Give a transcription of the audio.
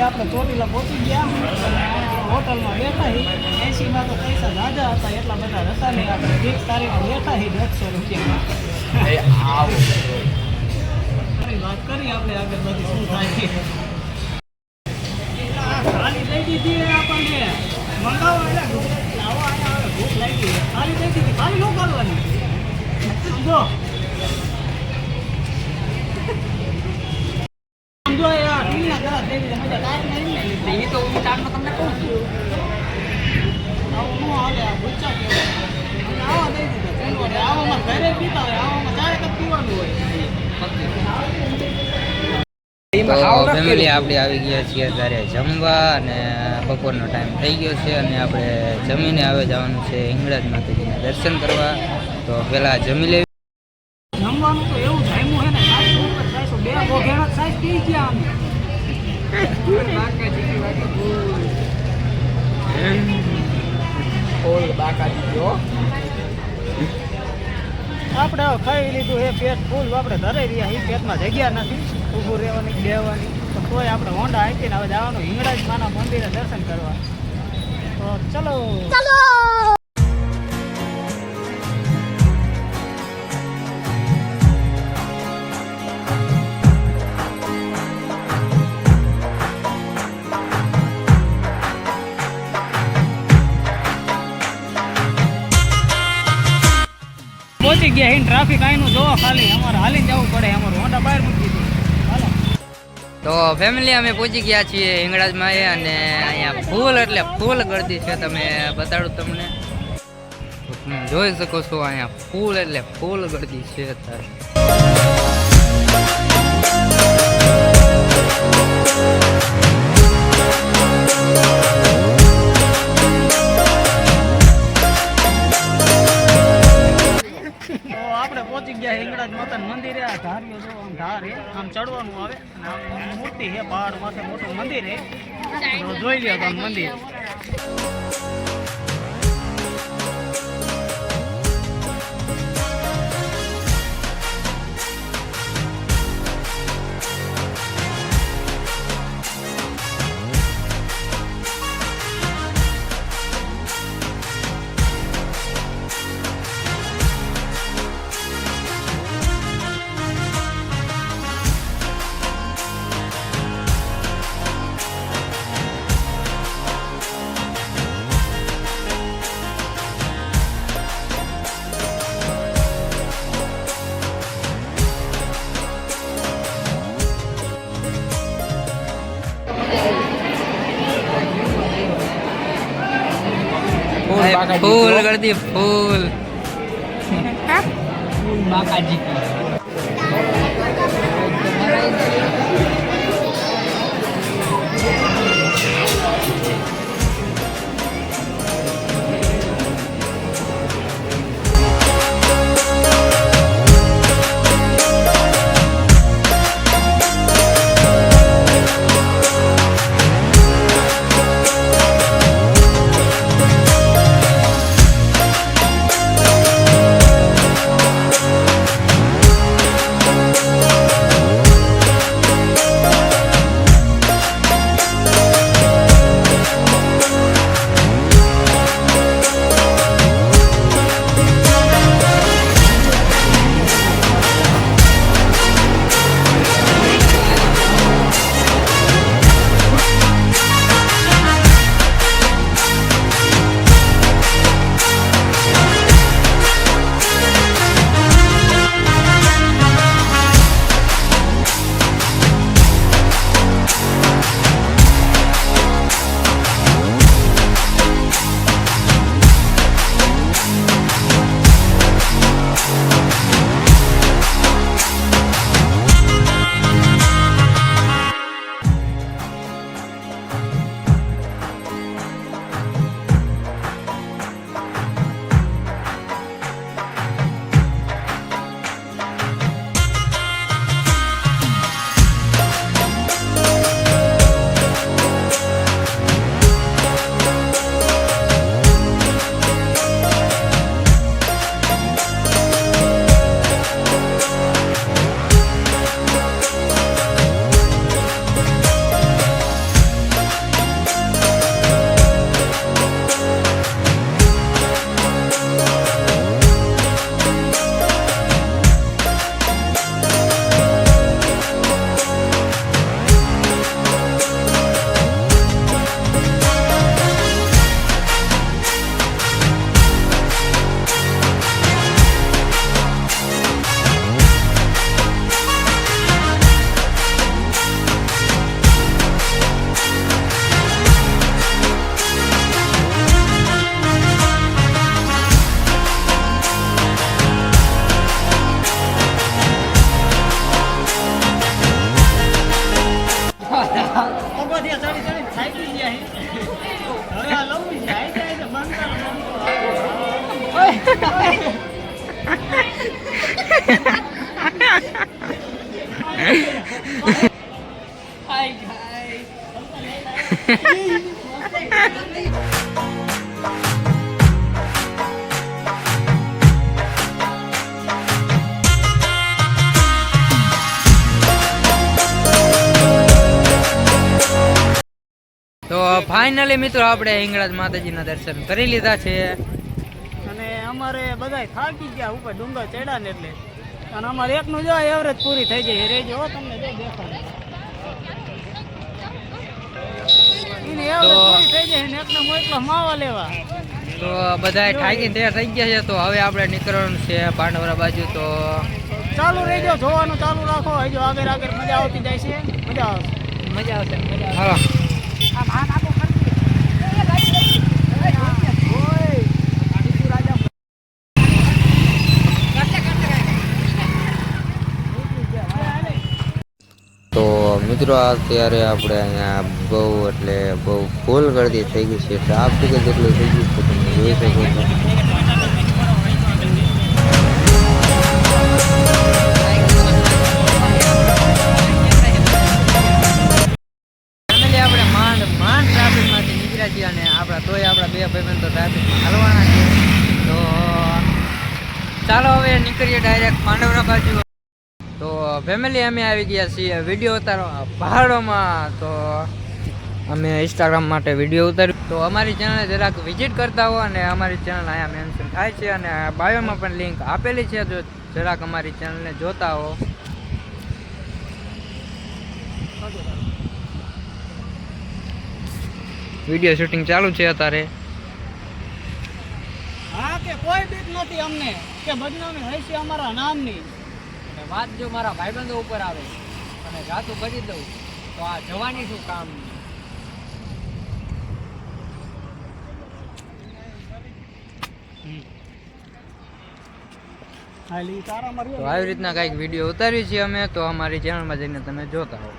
આપણે ચોટીલા પહોંચી ગયા હોટલમાં બેઠા હી 80માં તો પૈસા ઝાઝા હતા એટલા બધા હતા નહીં આપણે 1 તારીખે બેઠા હી 150 રૂપિયામાં વાત કરી આપણે આગળ બધી શું થાય છે ખાલી દઈ દીધી આપણને મંગાવવા એટલે આવો અહીંયા આવે ભૂખ લાગી ખાલી દઈ દીધી ખાલી ન કરવાની સમજો સમજો યાર ટીના ઘર દઈ દીધી મજા કાંઈ નહીં ને એ તો હું ચાટમાં તમને કહું છું આવું ન હાલે આ બચ્ચા કેવું આવા દઈ દીધા આવામાં ઘરે પીતા હોય આવામાં ચારે કપ પીવાનું હોય તો ફેમિલી આપણે આવી ગયા છીએ ત્યારે જમવા અને બપોરનો ટાઈમ થઈ ગયો છે અને આપણે જમીને હવે જવાનું છે હિંગળાજ માતાજીના દર્શન કરવા તો પહેલાં જમી લેવી જમવાનું તો એવું જામ્યું હે ને 400 બે બોઘેણા સાઈઝ પી ગયા આપણે ખાઈ લીધું એ પેટ ફૂલ આપણે ધરાઈ રહ્યા એ પેટમાં જગ્યા નથી ઊભું રહેવાની બેહવાની તો તોય આપણે હોન્ડા આપીને હવે જવાનું હિંગળાજ માના મંદિરે દર્શન કરવા તો ચલો પહોંચી ગયા અહીં ટ્રાફિક અહીંનું જોવો ખાલી અમારે હાલીને જવું પડે અમારું હોન્ડા બહાર મૂકી દીધું હાલો તો ફેમિલી અમે પહોંચી ગયા છીએ હિંગળાજમાં અને અહીંયા ફૂલ એટલે ફૂલ ગળદી છે તમે બતાડું તમને તમે જોઈ શકો છો અહીંયા ફૂલ એટલે ફૂલ ગળદી છે અત્યારે આપણે પહોંચી ગયા હિંગળાજ માતાના મંદિરે આ ધારીઓ જો આમ ધાર હે આમ ચડવાનું આવે અને આમ મૂર્તિ હે પહાડ માથે મોટું મંદિર હે તો જોઈ લ્યો તમે મંદિર फूल कर दी फूल फूल बाकाजी હાય ગાઈસ તો ફાઇનલી મિત્રો આપણે હિંગળાજ માતાજીના દર્શન કરી લીધા છે. અને અમારે બધાય થાકી ગયા ઉપર ડુંગર ચડ્યા ને એટલે અને અમારે એકનું જો એવરેજ પૂરી થઈ જાય રેજો તમને જો દેખાડે એને એવરેજ પૂરી થઈ જાય ને એકને મોકલો માવા લેવા. તો બધાય થાકી તૈયાર થઈ ગયા છે. તો હવે આપણે નીકળવાનું છે પાંડવરા બાજુ. તો ચાલુ રહેજો જોવાનું ચાલુ રાખો હજુ આગળ આગળ મજા આવતી જાય છે. મજા આવશે મજા આવશે હાલો. આમ હાથ આપો તો મિત્રો અત્યારે આપણે અહીંયા બહુ એટલે બહુ ફૂલ ગળદી થઈ ગઈ છે. ટ્રાફિક જ એટલું થઈ ગયું છે તમે જોઈ શકો છો. ફેમિલી આપણે માંડ ટ્રાફિકમાંથી નીકળ્યા છીએ અને તોય આપણા બે ભાઈબંધ તો ટ્રાફિકમાં હાલવાના છે. તો ચાલો હવે નીકળીએ ડાયરેક્ટ પાંડવરા બાજુ. તો ફેમિલી અમે આવી ગયા છીએ વિડીયો ઉતારવા પહાડોમાં. તો અમે ઇન્સ્ટાગ્રામ માટે વિડીયો ઉતાર્યું. તો અમારી ચેનલ જરાક વિઝિટ કરતા હો અને અમારી ચેનલ અહીંયા મેન્શન થાય છે અને બાયોમાં પણ લિંક આપેલી છે. જો જરાક અમારી ચેનલને જોતા હો. વિડીયો શૂટિંગ ચાલુ છે અત્યારે. હા કે કોઈ બીક નથી અમને કે બદનામી હોય છે અમારા નામની. વાત જો મારા ભાઈબંધો ઉપર આવે અને જાતું કરી દઉં તો આ જવાની શું કામ. હાલી તારા મારી તો આવી રીતના કંઈક વિડીયો ઉતારી છે અમે. તો અમારી ચેનલમાં જઈને તમે જોતા હો.